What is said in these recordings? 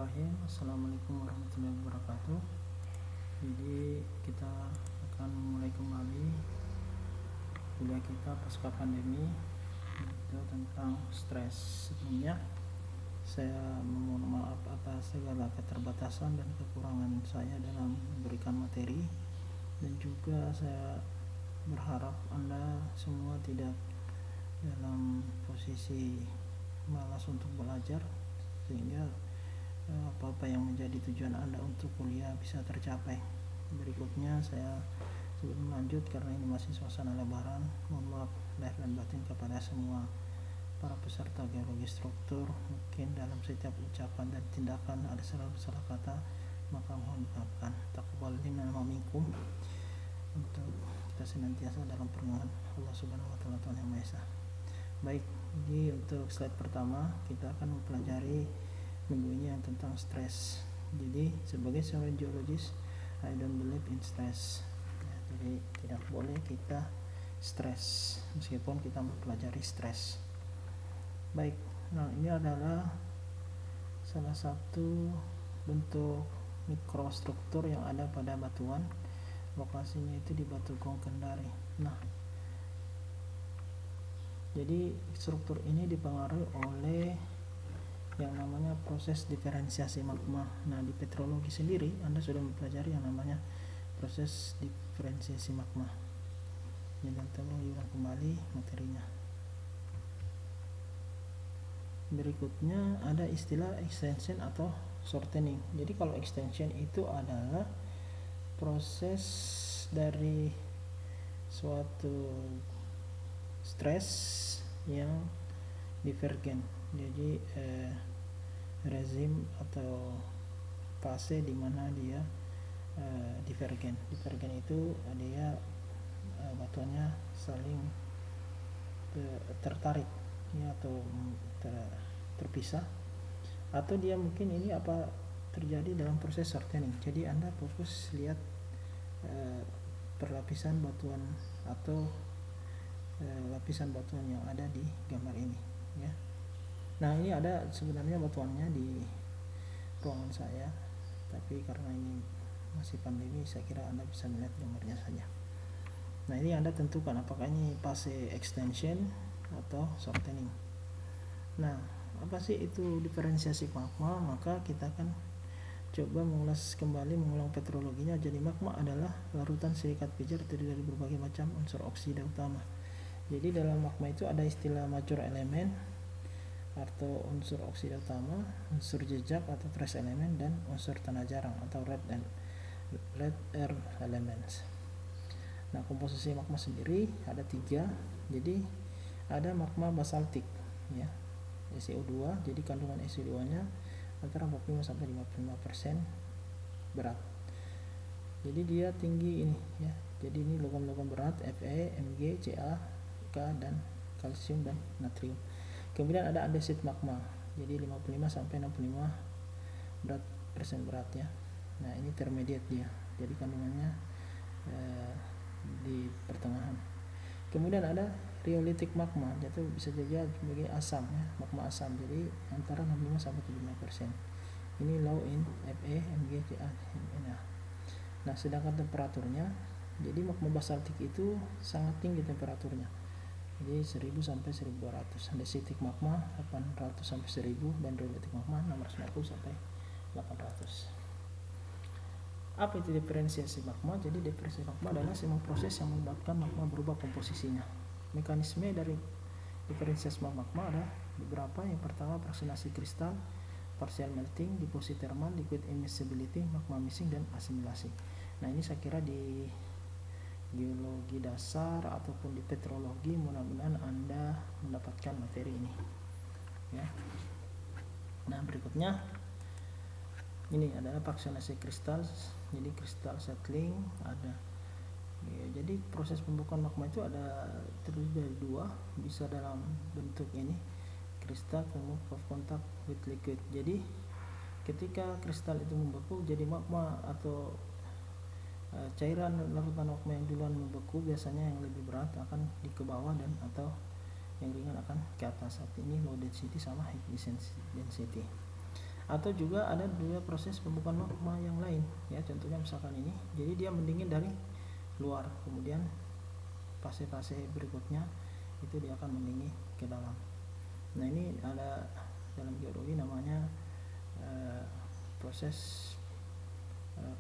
Bismillahirrahmanirrahim. Assalamualaikum warahmatullahi wabarakatuh. Jadi kita akan mulai kembali kuliah kita pasca pandemi, itu tentang stres. Sebelumnya saya memohon maaf atas segala keterbatasan dan kekurangan saya dalam memberikan materi, dan juga saya berharap Anda semua tidak dalam posisi malas untuk belajar, sehingga apa-apa yang menjadi tujuan Anda untuk kuliah bisa tercapai. Berikutnya saya sebelum lanjut, karena ini masih suasana lebaran, mohon maaf lahir dan batin kepada semua para peserta geologi struktur. Mungkin dalam setiap ucapan dan tindakan ada salah kata, maka mohon dimaafkan. Taqabbal minna wa minkum, untuk kita senantiasa dalam perlindungan Allah Subhanahu wa taala, Tuhan Yang Maha Esa. Baik, jadi untuk slide pertama kita akan mempelajari minggu ini yang tentang stres. Jadi sebagai seorang geologis, I don't believe in stress. Jadi tidak boleh kita stres meskipun kita mempelajari stres. Baik, nah ini adalah salah satu bentuk mikrostruktur yang ada pada batuan. Lokasinya itu di Batugong, Kendari. Nah, jadi struktur ini dipengaruhi oleh yang namanya proses diferensiasi magma. Nah, di petrologi sendiri Anda sudah mempelajari yang namanya proses diferensiasi magma. Dan tolong diulang kembali materinya. Berikutnya ada istilah extension atau shortening. Jadi kalau extension itu adalah proses dari suatu stres yang divergen. Jadi rezim atau fase di mana dia divergen. Divergen itu dia batuannya saling tertarik ya, atau terpisah, atau dia mungkin ini apa terjadi dalam proses shortening. Jadi Anda fokus lihat perlapisan batuan atau lapisan batuan yang ada di gambar ini ya. Nah, ini ada sebenarnya batuannya di ruangan saya, tapi karena ini masih pandemi, saya kira Anda bisa melihat gambarnya saja. Nah, ini Anda tentukan apakah ini fase extension atau shortening. Nah, apa sih itu diferensiasi magma? Maka kita akan coba mengulang petrologinya. Jadi magma adalah larutan silikat pijar terdiri dari berbagai macam unsur oksida utama. Jadi dalam magma itu ada istilah major element atau unsur oksida utama, unsur jejak atau trace element, dan unsur tanah jarang atau red earth elements. Nah, komposisi magma sendiri ada 3. Jadi ada magma basaltik ya, SiO2. Jadi kandungan SiO2 nya antara 45 sampai 55% berat. Jadi dia tinggi ini ya. Jadi ini logam-logam berat Fe, Mg, Ca, K, dan kalsium dan natrium. Kemudian ada andesit magma. Jadi 55 sampai 65% berat ya. Nah, ini intermediate dia. Jadi kandungannya di pertengahan. Kemudian ada rhyolitic magma, itu bisa juga sebagai asam ya, magma asam. Jadi antara 65 sampai 75%. Ini low in Fe, Mg, Ca. Nah, sedangkan temperaturnya, jadi magma basaltik itu sangat tinggi temperaturnya. Jadi 1000 sampai 1200. Andesitic magma 800 sampai 1000, dan rhyolitic magma 650 sampai 800. Apa itu diferensiasi magma? Jadi diferensiasi magma adalah semua proses yang menyebabkan magma berubah komposisinya. Mekanisme dari diferensiasi magma ada beberapa. Yang pertama, fraksionasi kristal, partial melting, deposit thermal, liquid immiscibility, magma mixing, dan asimilasi. Nah, ini saya kira di geologi dasar ataupun di petrologi mudah-mudahan Anda mendapatkan materi ini ya. Nah, berikutnya ini adalah fraksionasi kristal. Jadi kristal settling ada ya. Jadi proses pembukaan magma itu ada terdiri dari 2, bisa dalam bentuk ini kristal remove of contact with liquid. Jadi ketika kristal itu membeku, jadi magma atau cairan larutan magma yang duluan membeku, biasanya yang lebih berat akan di ke bawah, dan atau yang ringan akan ke atas. Saat ini low density sama high density. Atau juga ada dua proses pembukaan magma yang lain ya, contohnya misalkan ini, jadi dia mendingin dari luar, kemudian fase-fase berikutnya itu dia akan mendingin ke dalam. Nah ini ada dalam geologi namanya proses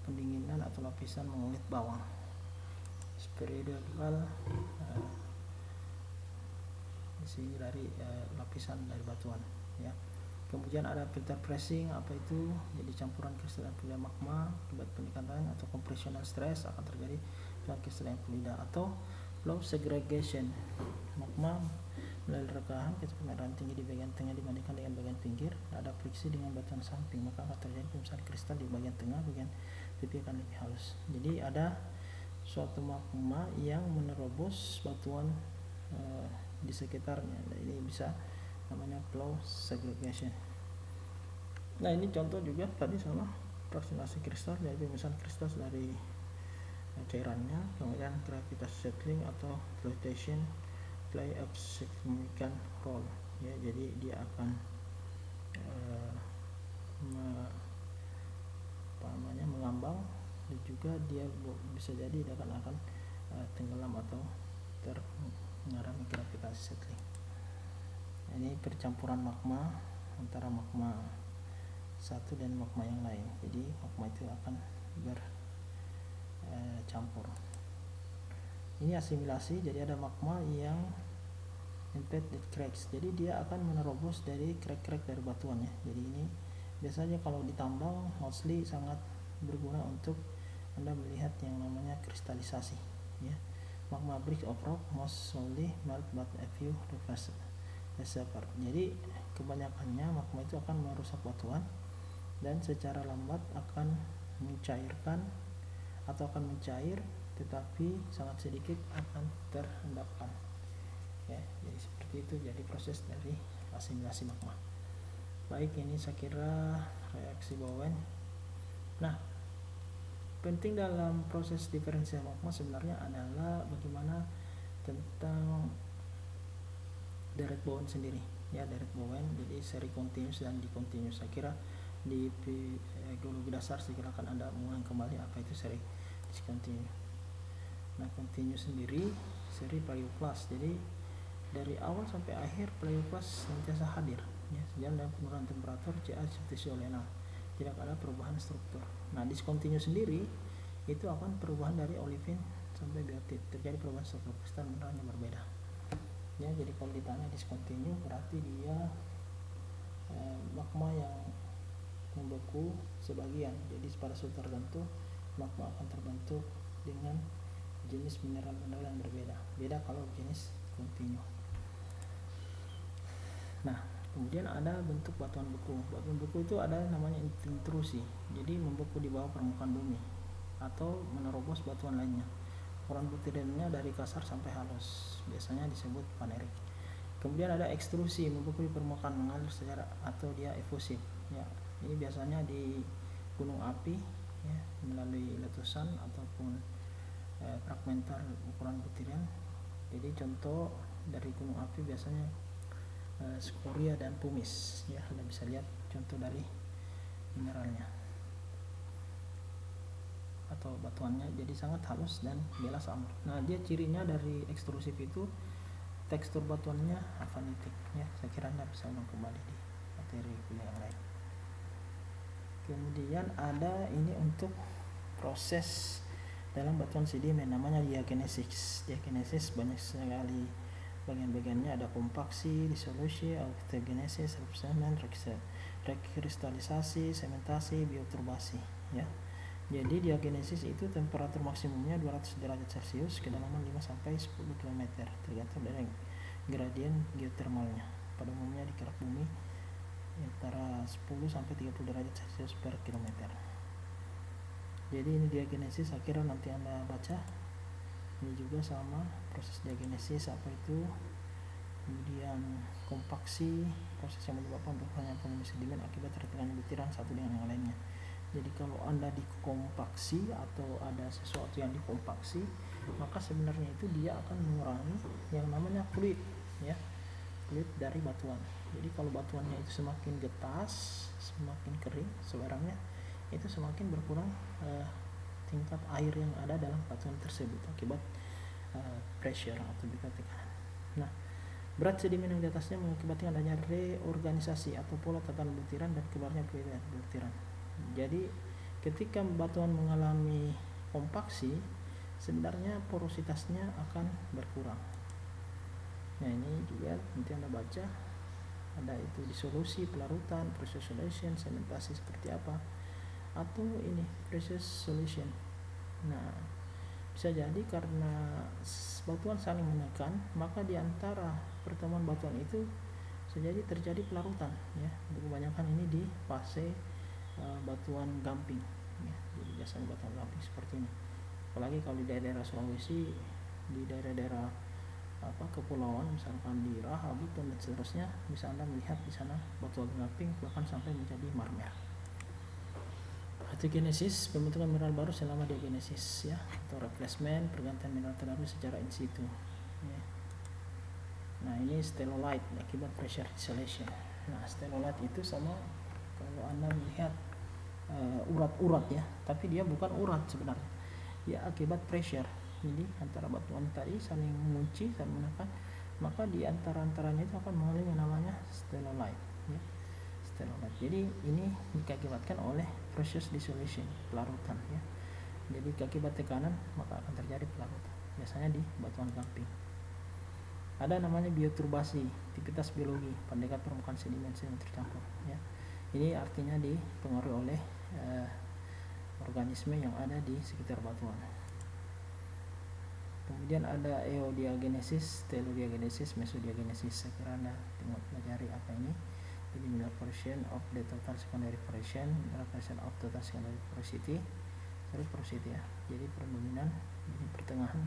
pendinginan atau lapisan mengulit bawah, periodal isi dari lapisan dari batuan ya. Kemudian ada filter pressing, apa itu? Jadi campuran kristal dan fluida magma akibat peningkatan atau compressional stress akan terjadi dengan kristal yang fluida. Atau flow segregation, magma melalui rekahan kecepatan tinggi di bagian tengah dibandingkan dengan bagian pinggir, ada friksi dengan batuan samping, maka akan terjadi pemisahan kristal di bagian tengah, bagian pipi akan lebih halus. Jadi ada suatu magma yang menerobos batuan di sekitarnya. Nah, ini bisa namanya flow segregation. Nah ini contoh juga tadi sama fraksionasi kristal, jadi pemisahan kristal dari cairannya. Kemudian gravitasi settling atau flotation play a significant role ya, jadi dia akan mengambang, dan juga dia bisa jadi dia akan tenggelam atau mengalami gravitasi settling. Ini percampuran magma antara magma satu dan magma yang lain, jadi magma itu akan bercampur. Ini asimilasi, jadi ada magma yang embedded cracks, jadi dia akan menerobos dari crack-crack dari batuannya. Jadi ini biasanya kalau ditambang mostly sangat berguna untuk Anda melihat yang namanya kristalisasi ya. Magma bricks of rock most slowly melt but a few disappear. Jadi kebanyakannya magma itu akan merusak batuan dan secara lambat akan mencairkan atau akan mencair, tetapi sangat sedikit akan terendapkan ya. Jadi seperti itu, jadi proses dari asimilasi magma. Baik, ini saya kira reaksi Bowen. Nah, penting dalam proses diferensial magma sebenarnya adalah bagaimana tentang Derek Bowen sendiri ya. Derek Bowen, jadi seri continuous dan discontinuous. Saya kira di geologi dasar saya kira akan Anda mengulang kembali apa itu seri discontinuous. Nah, continuous sendiri seri paleoclast, jadi dari awal sampai akhir paleoclast senantiasa hadir ya, sejalan dengan penurunan temperatur Ca seperti olena, tidak ada perubahan struktur. Nah, discontinuous sendiri itu akan perubahan dari olivine sampai biotit, terjadi perubahan struktur kristal mineral yang berbeda ya. Jadi kalau ditanya discontinuous berarti dia magma yang membeku sebagian, jadi pada suhu tertentu magma akan terbentuk dengan jenis mineral-mineral yang berbeda, beda kalau jenis kontinu. Nah, kemudian ada bentuk batuan beku. Batuan beku itu ada namanya intrusi, jadi membeku di bawah permukaan bumi atau menerobos batuan lainnya. Ukuran butirannya dari kasar sampai halus, biasanya disebut panerik. Kemudian ada ekstrusi, membeku di permukaan mengalir secara atau dia efusif ya. Ini biasanya di gunung api ya, melalui letusan ataupun fragmentar ukuran butiran. Jadi contoh dari gunung api biasanya skoria dan pumice ya, Anda bisa lihat contoh dari mineralnya atau batuannya, jadi sangat halus dan bilas amor. Nah, dia cirinya dari ekstrusif itu tekstur batuannya avanitik ya. Saya kira Anda bisa ulang kembali di materi kuliah yang lain. Kemudian ada ini untuk proses dalam batuan sedimen namanya diagenesis. Diagenesis banyak sekali bagian-bagiannya, ada kompaksi, disolusi, autogenesis, replenishment, rekristalisasi, sementasi, bioturbasi ya. Jadi diagenesis itu temperatur maksimumnya 200 derajat Celcius, kedalaman 5 sampai 10 km tergantung dari gradien geotermalnya. Pada umumnya di kerak bumi antara 10 sampai 30 derajat Celcius per kilometer. Jadi ini diagenesis, akhirnya nanti Anda baca. Ini juga sama proses diagenesis apa itu. Kemudian kompaksi, proses yang menyebabkan berkurangnya volume sedimen akibat tertekannya butiran satu dengan yang lainnya. Jadi kalau Anda dikompaksi atau ada sesuatu yang dikompaksi, maka sebenarnya itu dia akan mengurangi yang namanya fluid ya. fluid dari batuan. Jadi kalau batuannya itu semakin getas, semakin kering sebarangnya, itu semakin berkurang tingkat air yang ada dalam batuan tersebut akibat pressure atau juga tekanan. Nah, berat sedimen yang di atasnya mengakibatkan adanya reorganisasi atau pola tatanan butiran dan keluarnya butiran. Jadi ketika batuan mengalami kompaksi, sebenarnya porositasnya akan berkurang. Nah, ini juga nanti Anda baca ada itu disolusi, pelarutan, process solution, sementasi seperti apa, atau ini process solution. Nah, bisa jadi karena batuan saling menekan, maka di antara pertemuan batuan itu bisa jadi terjadi pelarutan ya. Kebanyakan ini di fase batuan gamping ya. Jadi biasanya batuan gamping seperti ini. Apalagi kalau di daerah Sulawesi, di daerah-daerah kepulauan misalkan di Raha, Buton dan seterusnya, bisa Anda melihat di sana batuan gamping bahkan sampai menjadi marmer. Genesis, pembentukan mineral baru selama diagenesis ya, atau replacement, pergantian mineral terdahulu secara in situ ya. Nah, ini stellolite akibat pressure dissolution. Nah, stellolite itu sama kalau Anda melihat urat-urat ya, tapi dia bukan urat sebenarnya, dia akibat pressure. Jadi antara batuan tadi saling mengunci, saling menekan, maka di antara-antaranya itu akan mengalami yang namanya stellolite ya. Stellolite. Jadi ini diakibatkan oleh process dissolution, pelarutan ya. Jadi akibat tekanan maka akan terjadi pelarutan. Biasanya di batuan gamping. Ada namanya bioturbasi, aktivitas biologi pendekat permukaan sedimen yang tercampur ya. Ini artinya dipengaruhi oleh organisme yang ada di sekitar batuan. Kemudian ada eodiagenesis, telodiagenesis, mesodiagenesis. Saya kira Anda tengok pelajari apa ini. Jadi mineral portion of the total secondary portion, mineral portion of total secondary porosity ya. Jadi predominan, jadi pertengahan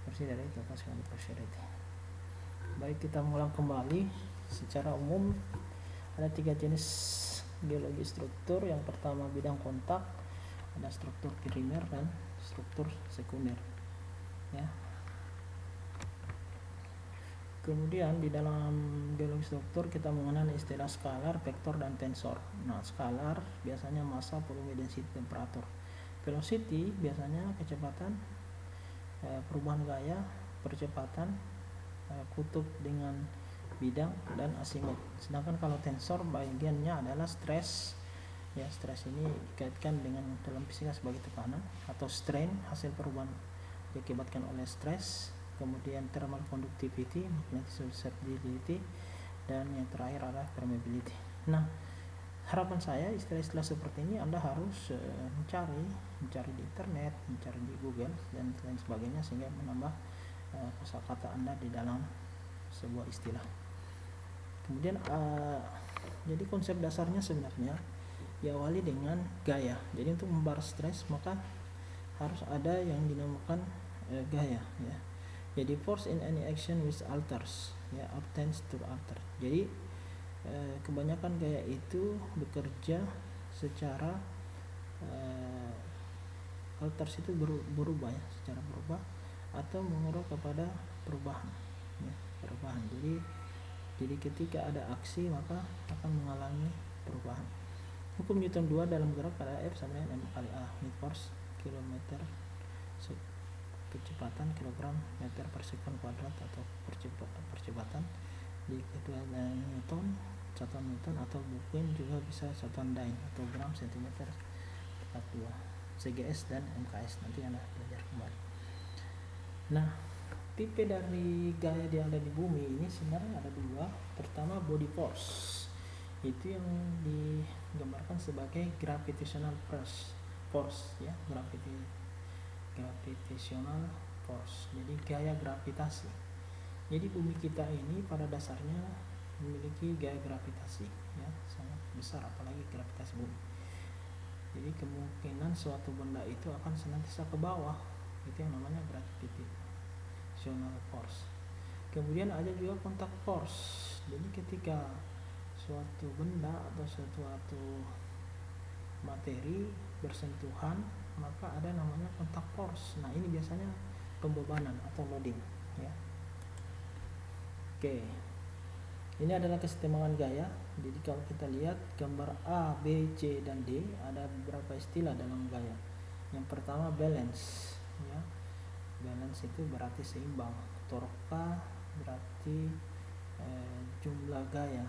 porsi dari total secondary porosity. Baik, kita mengulang kembali. Secara umum ada 3 jenis geologi struktur. Yang pertama bidang kontak, ada struktur primer dan struktur sekunder ya. Kemudian di dalam geologi struktur kita mengenal istilah skalar, vektor dan tensor. Nah, skalar biasanya massa, volume, density, temperatur. Velocity biasanya kecepatan, perubahan gaya, percepatan, kutub dengan bidang dan asimut. Sedangkan kalau tensor bagiannya adalah stres ya. Stres ini dikaitkan dengan dalam fisika sebagai tekanan, atau strain hasil perubahan diakibatkan oleh stres. Kemudian thermal conductivity, magnetic susceptibility, dan yang terakhir adalah permeability. Nah, harapan saya istilah-istilah seperti ini Anda harus mencari di internet, mencari di Google dan lain sebagainya, sehingga menambah kosakata Anda di dalam sebuah istilah. Kemudian jadi konsep dasarnya sebenarnya diawali dengan gaya. Jadi untuk membalas stres maka harus ada yang dinamakan gaya ya. Jadi force in any action which alters ya, tends to alter. Jadi kebanyakan gaya itu bekerja secara alters itu berubah ya, secara berubah atau mengarah kepada perubahan ya, perubahan. Jadi ketika ada aksi maka akan mengalami perubahan. Hukum Newton 2 dalam gerak pada F sama dengan M kali A, unit force kilometer kecepatan kilogram meter per sekon kuadrat, atau percepatan di kedua Newton, satuan Newton, atau bukuin juga bisa satuan Dyne atau gram sentimeter 42, CGS dan MKS. Nanti Anda belajar kembali. Nah, tipe dari gaya yang ada di bumi ini sebenarnya ada 2. Pertama body force, itu yang digambarkan sebagai gravitational force ya, gravitational force. Jadi gaya gravitasi. Jadi bumi kita ini pada dasarnya memiliki gaya gravitasi ya, sangat besar, apalagi gravitasi bumi. Jadi kemungkinan suatu benda itu akan senantiasa ke bawah, itu yang namanya gravitational force. Kemudian ada juga contact force. Jadi ketika suatu benda atau suatu materi bersentuhan maka ada namanya contact force. Nah, ini biasanya pembebanan atau loading ya. Oke. Ini adalah kesetimbangan gaya. Jadi kalau kita lihat gambar A, B, C, dan D, ada beberapa istilah dalam gaya. Yang pertama balance, ya. Balance itu berarti seimbang. Torka berarti jumlah gaya.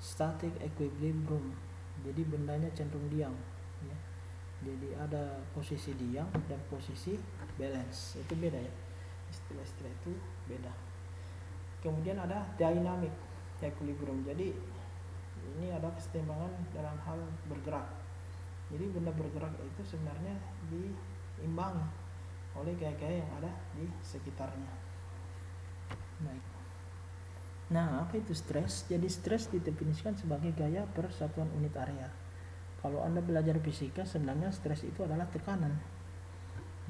Static equilibrium, jadi bendanya cenderung diam, ya. Jadi ada posisi diam dan posisi balance, itu beda ya. Istilah-istilah itu beda. Kemudian ada dynamic equilibrium, jadi ini ada kesetimbangan dalam hal bergerak. Jadi benda bergerak itu sebenarnya diimbangi oleh gaya-gaya yang ada di sekitarnya. Baik. Nah, apa itu stres? Jadi stres didefinisikan sebagai gaya per satuan unit area. Kalau Anda belajar fisika, sebenarnya stres itu adalah tekanan,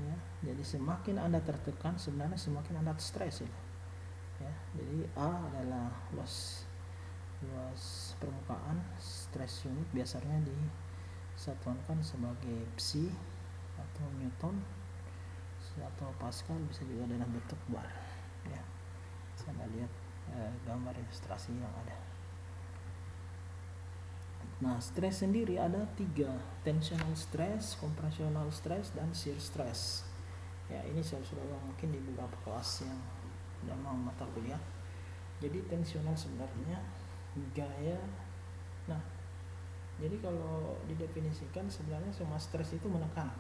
ya. Jadi semakin Anda tertekan, sebenarnya semakin Anda stres itu, ya. Jadi A adalah luas permukaan, stres unit biasanya disatuankan sebagai psi atau newton atau pascal, bisa juga dalam bentuk bar, ya. Saya lihat gambar ilustrasi yang ada. Nah, stres sendiri ada 3, tensional stress, compressional stress, dan shear stress. Ya, ini saya sudah mungkin di beberapa kelas yang dalam mata kuliah. Jadi tensional sebenarnya gaya. Nah, jadi kalau didefinisikan sebenarnya semua stres itu menekan,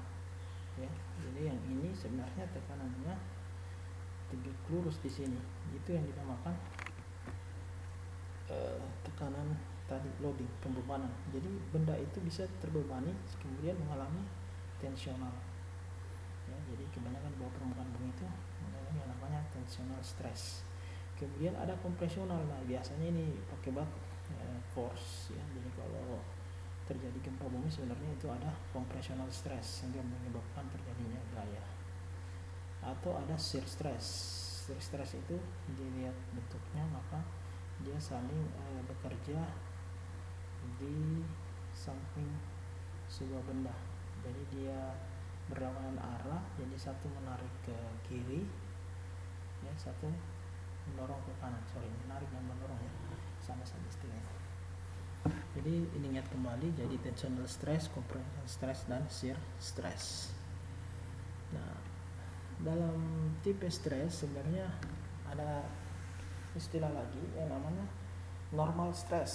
ya. Jadi yang ini sebenarnya tekanannya tegak lurus di sini, itu yang dinamakan tekanan tadi, loading, pembebanan. Jadi benda itu bisa terbebani kemudian mengalami tensional, ya. Jadi kebanyakan bawah permukaan bumi itu mengalami yang namanya tensional stress. Kemudian ada kompresional. Nah, biasanya ini pakai force, ya. Jadi kalau terjadi gempa bumi sebenarnya itu ada kompresional stress sehingga menyebabkan terjadinya gaya. Atau ada shear stress. Shear stress itu dilihat bentuknya, maka dia saling bekerja di samping sebuah benda. Jadi dia berlawanan arah, jadi satu menarik ke kiri, ya, satu mendorong ke kanan. Menarik dan mendorong, ya, sama saja istilahnya. Jadi ingat kembali, jadi tensional stress, compressional stress, dan shear stress. Nah, dalam tipe stress sebenarnya ada istilah lagi yang namanya normal stress.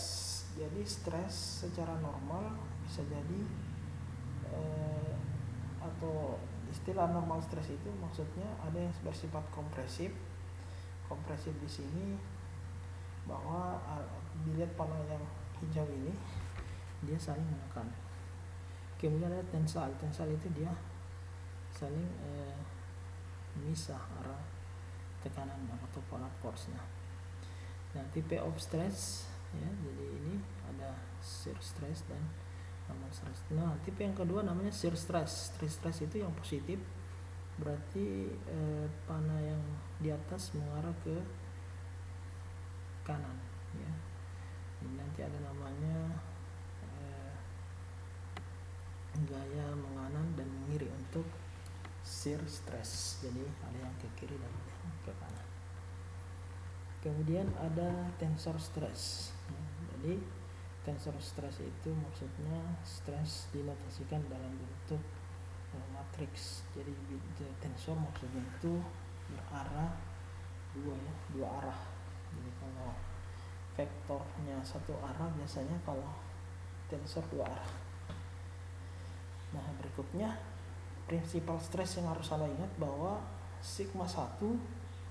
Jadi stres secara normal bisa jadi atau istilah normal stress itu maksudnya ada yang bersifat kompresif. Kompresif di sini bahwa dilihat panel yang hijau ini dia saling menekan. Kemudian ada tensile. Tensile itu dia saling memisah arah tekanan atau pola force-nya. Nah, tipe of stress, ya, jadi ini ada shear stress dan normal stress. Nah, tipe yang kedua namanya shear stress. Shear stress itu yang positif, berarti panah yang di atas mengarah ke kanan, ya. Ini nanti ada namanya gaya menganan dan mengiri untuk shear stress. Jadi ada yang ke kiri dan ke kanan. Kemudian ada tensor stress, ya. Jadi tensor stress itu maksudnya stres dinotasikan dalam bentuk matriks. Jadi tensor maksudnya itu berarah dua arah. Jadi kalau vektornya satu arah, biasanya kalau tensor dua arah. Nah, berikutnya prinsipal stress yang harus Anda ingat bahwa sigma 1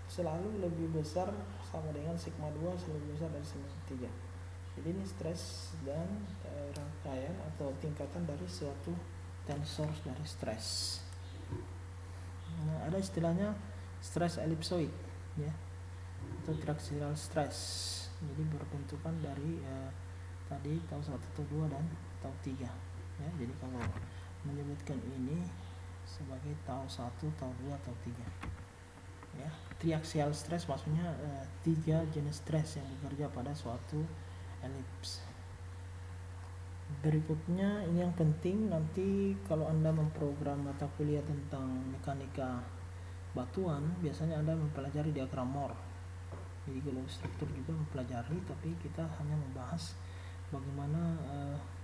selalu lebih besar sama dengan sigma 2 lebih besar dari sigma 3. Jadi ini stres dan rangkaian atau tingkatan dari suatu tensor dari stres. Nah, ada istilahnya stres ellipsoid, ya, atau triaxial stress. Jadi berbentukan dari tadi tau 1, tau 2, dan tau 3, ya. Jadi kalau menyebutkan ini sebagai tau 1, tau 2, tau 3, ya. Triaxial stress maksudnya 3 jenis stres yang bekerja pada suatu elips. Berikutnya ini yang penting, nanti kalau Anda memprogram mata kuliah tentang mekanika batuan, biasanya Anda mempelajari diagram Moore. Jadi kalau struktur juga mempelajari, tapi kita hanya membahas bagaimana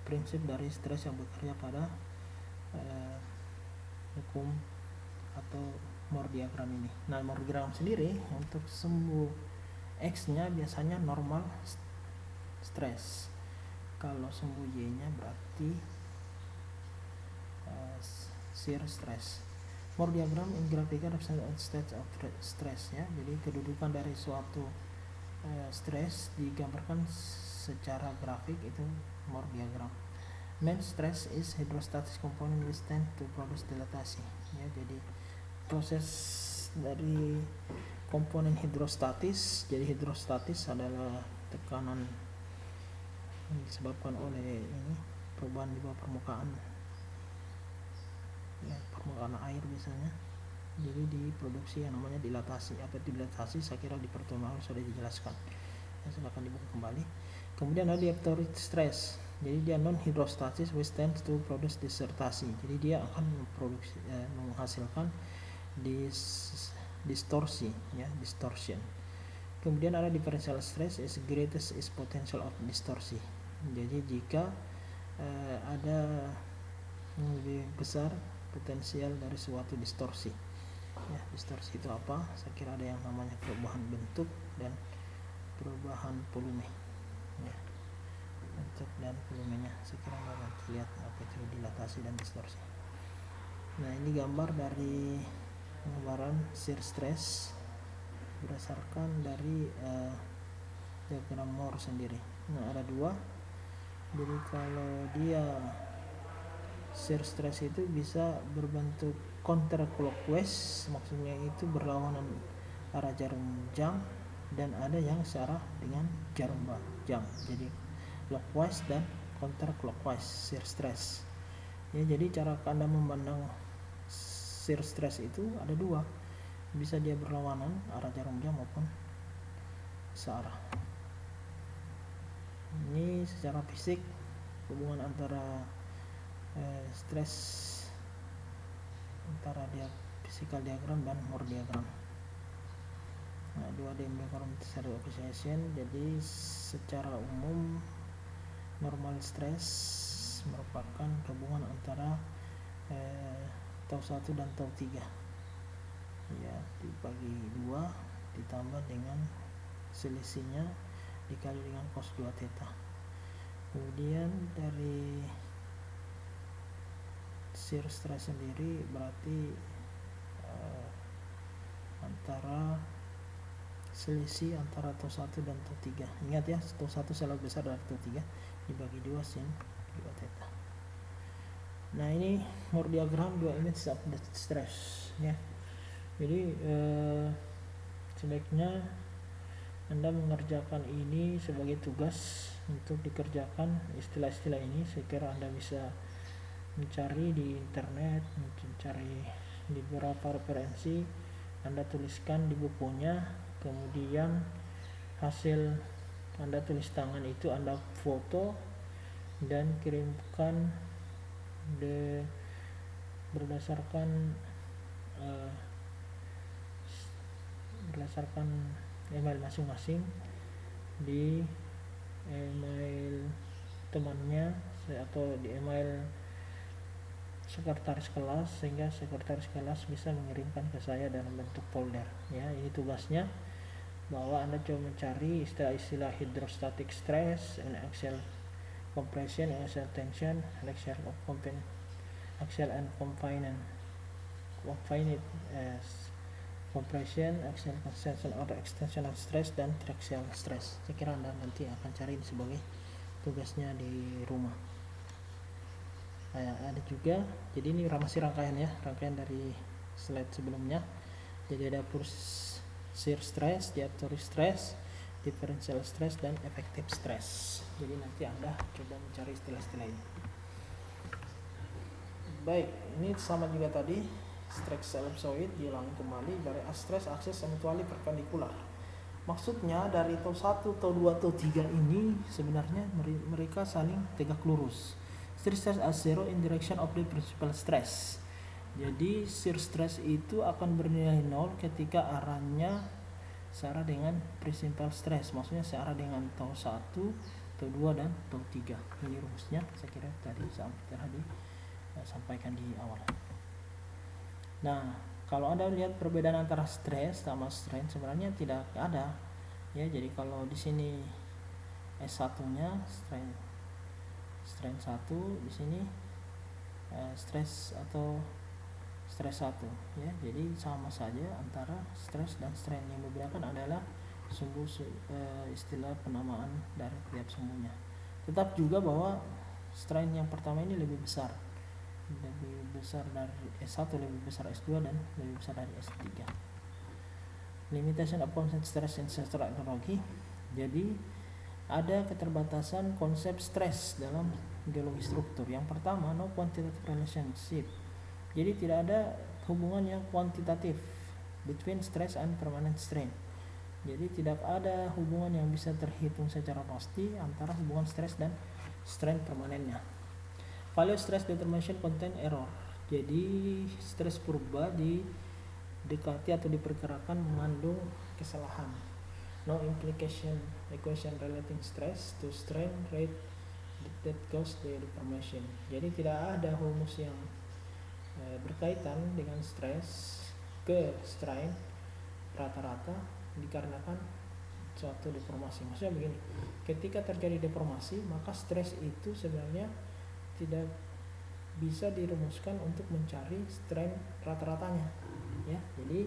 prinsip dari stres yang bekerja pada hukum atau Mohr diagram ini. Nah, Mohr diagram sendiri untuk sumbu X nya biasanya normal stres. Kalau sumbu Y nya berarti shear stress. Mohr diagram in graphical represent state of stress ya. Jadi kedudukan dari suatu stres digambarkan secara grafik, itu Mohr diagram. Main stress is hydrostatic component which tend to produce dilatasi ya. Jadi proses dari komponen hidrostatis. Jadi hidrostatis adalah tekanan yang disebabkan oleh ini perubahan di bawah permukaan ya, permukaan air biasanya. Jadi diproduksi yang namanya dilatasi. Apa itu dilatasi? Saya kira di pertemuan sudah dijelaskan ya, silakan dibuka kembali. Kemudian ada diaptoric stress. Jadi dia non hidrostatis which tends to produce disertasi. Jadi dia akan memproduksi menghasilkan distorsi ya, distortion. Kemudian ada differential stress is greatest is potential of distorsi. Jadi jika ada yang lebih besar potensial dari suatu distorsi ya. Distorsi itu apa? Saya kira ada yang namanya perubahan bentuk dan perubahan volume ya. Bentuk dan volumenya saya kira nanti lihat apa itu dilatasi dan distorsi. Nah, ini gambar dari pengembaraan shear stress berdasarkan dari diagram Mohr sendiri. Nah, ada dua. Jadi kalau dia shear stress itu bisa berbentuk counterclockwise, maksudnya itu berlawanan arah jarum jam, dan ada yang searah dengan jarum jam. Jadi clockwise dan counterclockwise shear stress ya. Jadi cara Anda memandang shear stress itu ada dua, bisa dia berlawanan arah jarum jam maupun searah. Ini secara fisik hubungan antara stres antara dia physical diagram dan Mohr diagram. Nah, 2D diagram theory of association. Jadi secara umum normal stress merupakan hubungan antara tau 1 dan tau 3 ya, dibagi 2 ditambah dengan selisihnya dikali dengan cos 2 theta. Kemudian dari shear stress sendiri berarti antara selisih antara tau 1 dan tau 3. Ingat ya, tau 1 selalu besar dari tau 3 dibagi 2 sin 2 theta. Nah, ini Mohr diagram 2 image of the stress ya. Jadi sebaiknya Anda mengerjakan ini sebagai tugas untuk dikerjakan istilah-istilah ini. Saya kira Anda bisa mencari di internet, mencari di beberapa referensi, Anda tuliskan di bukunya, kemudian hasil Anda tulis tangan itu Anda foto dan kirimkan berdasarkan email masing-masing, di email temannya atau di email sekretaris kelas, sehingga sekretaris kelas bisa mengirimkan ke saya dalam bentuk folder ya. Ini tugasnya, bahwa Anda coba mencari istilah-istilah hydrostatic stress, axial compression, axial tension, axial and confined compression, axial extension or extensional stress, dan triaxial stress. Saya kira Anda nanti akan cari sebagai tugasnya di rumah. Ada juga, jadi ini masih rangkaian ya, rangkaian dari slide sebelumnya. Jadi ada shear stress, diaptoric stress, differential stress, dan effective stress. Jadi nanti Anda coba mencari istilah-istilah ini. Baik, ini sama juga tadi stress ellipsoid, diulangi kembali dari stress axis mutually perpendicular. Maksudnya dari tau 1, tau 2, tau 3 ini sebenarnya mereka saling tegak lurus. Stress as zero in direction of the principal stress. Jadi shear stress itu akan bernilai 0 ketika arahnya searah dengan principal stress, maksudnya searah dengan tau 1, tau 2 dan tau 3. Ini rumusnya saya kira tadi sampaikan di awal. Nah, kalau Anda lihat perbedaan antara stres sama strain sebenarnya tidak ada ya. Jadi kalau di sini S1-nya strain 1, di sini stres atau stres 1 ya. Jadi sama saja antara stres dan strain. Yang membedakan adalah sumbu istilah penamaan dari tiap sumbunya. Tetap juga bahwa strain yang pertama ini lebih besar dari S1, lebih besar S2 dan lebih besar dari S3. Limitation of concept stress in structural ecology. Jadi ada keterbatasan konsep stres dalam geologi struktur. Yang pertama, no quantitative relationship. Jadi tidak ada hubungan yang kuantitatif between stress and permanent strain. Jadi tidak ada hubungan yang bisa terhitung secara pasti antara hubungan stres dan strain permanennya. Value stress determination contain error. Jadi stres purba didekati atau diperkirakan mengandung kesalahan. No implication equation relating stress to strain rate that cause the deformation. Jadi tidak ada rumus yang berkaitan dengan stres ke strain rata-rata dikarenakan suatu deformasi. Maksudnya begini, ketika terjadi deformasi maka stres itu sebenarnya tidak bisa dirumuskan untuk mencari strain rata-ratanya ya. Jadi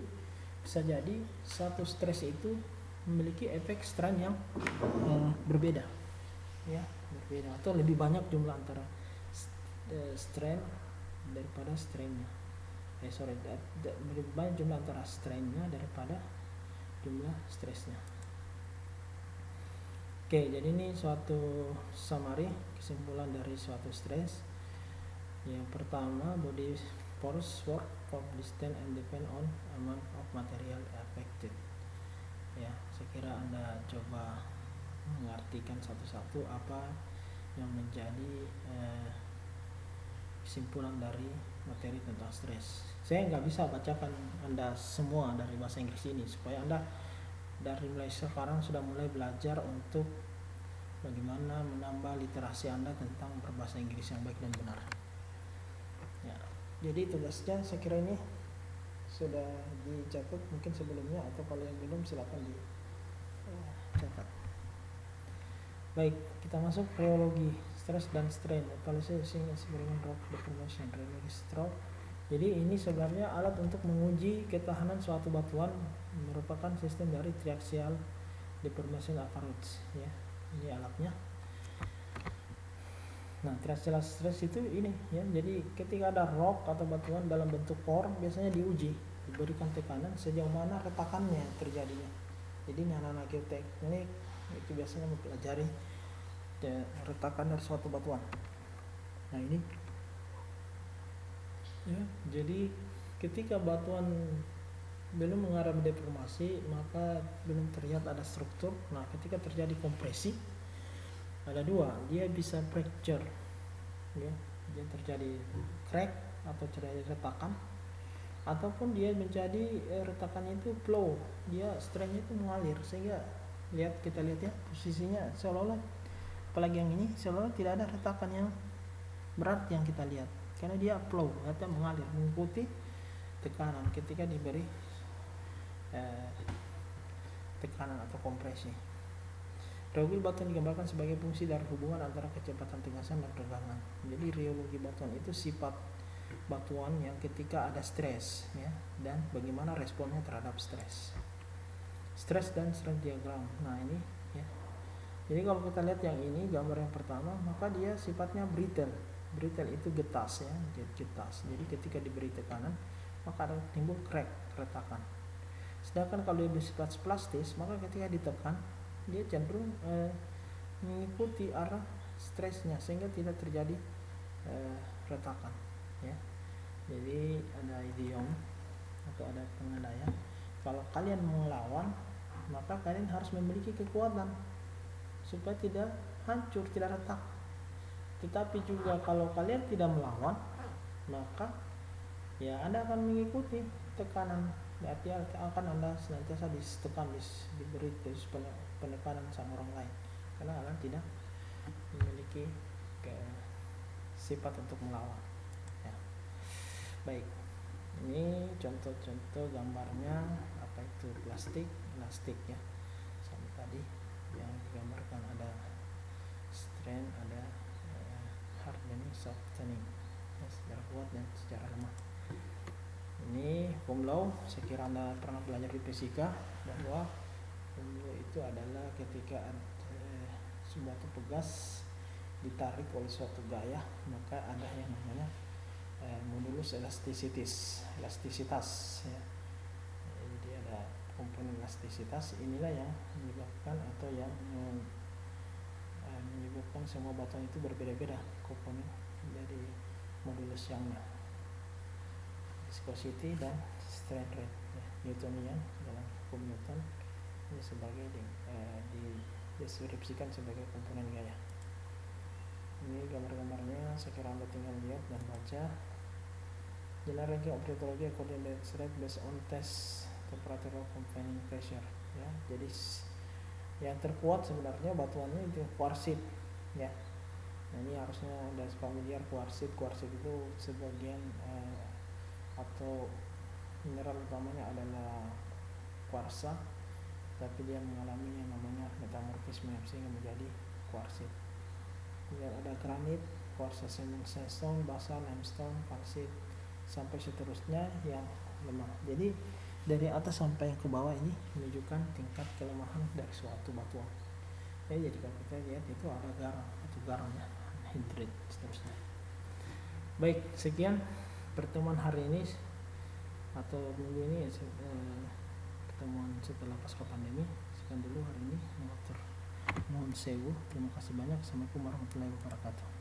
bisa jadi satu stres itu memiliki efek strain yang berbeda ya, atau lebih banyak jumlah antara strain daripada strainnya. Lebih banyak jumlah antara strainnya daripada jumlah stresnya. Oke, jadi ini suatu summary, kesimpulan dari suatu stres. Yang pertama, body force work from distance and depend on amount of material affected. Ya, saya kira Anda coba mengartikan satu-satu apa yang menjadi kesimpulan dari materi tentang stres. Saya nggak bisa bacakan Anda semua dari bahasa Inggris ini, supaya Anda dari mulai sekarang sudah mulai belajar untuk bagaimana menambah literasi Anda tentang berbahasa Inggris yang baik dan benar ya. Jadi tugasnya saya kira ini sudah dicatat mungkin sebelumnya, atau kalau yang belum silakan dicatat. Baik, kita masuk rheologi stress dan strain evaluation experiment rock deformation rheology stroke. Jadi ini sebenarnya alat untuk menguji ketahanan suatu batuan, merupakan sistem dari triaxial deformation approach ya. Ini alatnya. Nah, triaxial stress itu ini ya. Jadi ketika ada rock atau batuan dalam bentuk core, biasanya diuji, diberikan tekanan sejauh mana retakannya terjadinya. Jadi anak-anak geoteknik itu biasanya mempelajari retakan dari suatu batuan. Nah, ini ya, jadi ketika batuan belum mengalami deformasi maka belum terlihat ada struktur. Nah, ketika terjadi kompresi ada dua, dia bisa fracture ya, dia terjadi crack atau terjadi retakan, ataupun dia menjadi retakannya itu flow, dia strainnya itu mengalir, sehingga kita lihat ya posisinya seolah-olah, apalagi yang ini seolah-olah tidak ada retakan yang berarti yang kita lihat, karena dia flow atau mengalir mengikuti tekanan ketika diberi tekanan atau kompresi. Rheologi batuan digambarkan sebagai fungsi dari hubungan antara kecepatan tegasan dan regangan. Jadi rheologi batuan itu sifat batuan yang ketika ada stres ya, dan bagaimana responnya terhadap stres. Stres dan strain diagram. Nah, ini ya. Jadi kalau kita lihat yang ini, gambar yang pertama, maka dia sifatnya brittle. Brittle itu getas ya, getas. Jadi ketika diberi tekanan maka ada timbul crack, retakan. Sedangkan kalau dia bersifat plastis, maka ketika ditekan dia cenderung mengikuti arah stresnya sehingga tidak terjadi retakan ya. Jadi ada idiom atau ada pengendalian, kalau kalian melawan maka kalian harus memiliki kekuatan supaya tidak hancur, tidak retak. Tetapi juga kalau kalian tidak melawan maka ya Anda akan mengikuti tekanan artinya akan Anda senantiasa diberi terus penekanan sama orang lain, karena Anda tidak memiliki sifat untuk melawan ya. Baik, ini contoh-contoh gambarnya apa itu elastik ya, sama tadi yang digambarkan ada strength, ada hardening, softening ya, secara kuat dan secara lemah. Ini Ohm law, saya kira Anda pernah belajar di fisika bahwa Ohm law itu adalah ketika suatu pegas ditarik oleh suatu gaya, maka ada yang namanya modulus elastisitas ya. Jadi ada komponen elastisitas, inilah yang menyebabkan atau yang menyebabkan semua batuan itu berbeda-beda komponen dari modulus Youngnya, viscosity dan strain rate ya. Newtonian dalam hukum Newton ini sebagai dideskripsikan sebagai komponen gaya. Ini gambar-gambarnya, saya kira Anda tinggal lihat dan baca. General ranking of rheology according to rate based on test temperature of confining pressure ya. Jadi yang terkuat sebenarnya batuannya itu kuarsit ya. Nah, ini harusnya Anda familiar kuarsit itu sebagian atau mineral utamanya adalah kuarsa, tapi dia mengalami yang namanya metamorfisme sehingga menjadi kuarsit. Kemudian ada granit, kuarsa, sandstone, basalt, limestone, kalsit, sampai seterusnya yang lemah. Jadi dari atas sampai yang ke bawah ini menunjukkan tingkat kelemahan dari suatu batuan ya. Jadi kalau kita lihat itu ada garamnya, hidrat, seterusnya. Baik, sekian pertemuan hari ini atau minggu ini pertemuan setelah pasca pandemi. Sekian dulu hari ini. Mohon sewu. Terima kasih banyak. Assalamualaikum warahmatullahi wabarakatuh.